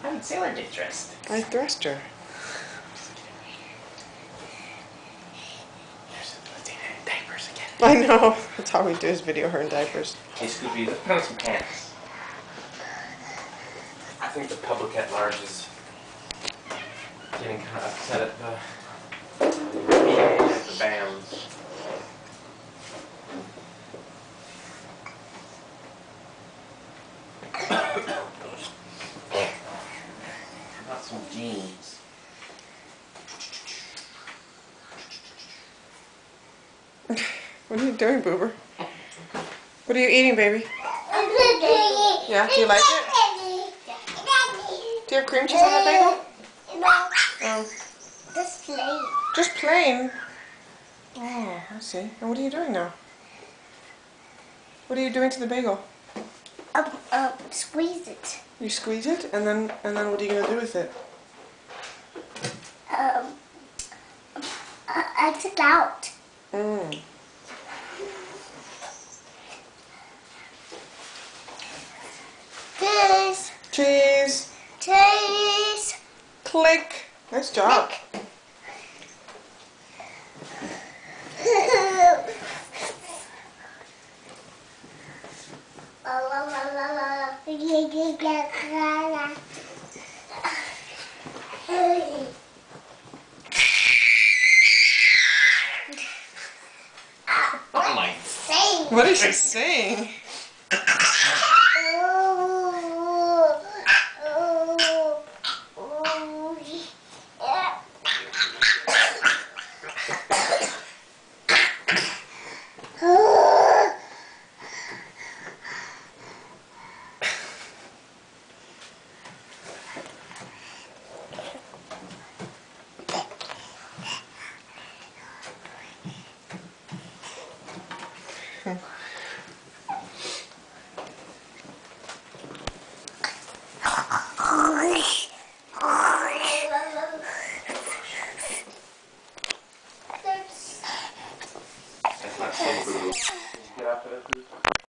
How did Sailor get dressed? I dressed her. There's Latina in diapers again. I know. That's all we do is video her in diapers. Hey Scooby, let's put on some pants. I think the public at large is getting kind of upset at the bands. Not some jeans. What are you doing, Boober? What are you eating, baby? Yeah, do you like it? Do you have cream cheese on that bagel? No. Oh. Just plain. Just plain? Oh, I see. And what are you doing now? What are you doing to the bagel? Squeeze it. You squeeze it, and then what are you gonna do with it? I took it out. Mm. Cheese. Cheese. Cheese. Click. Nice job. Oh my. What is she saying?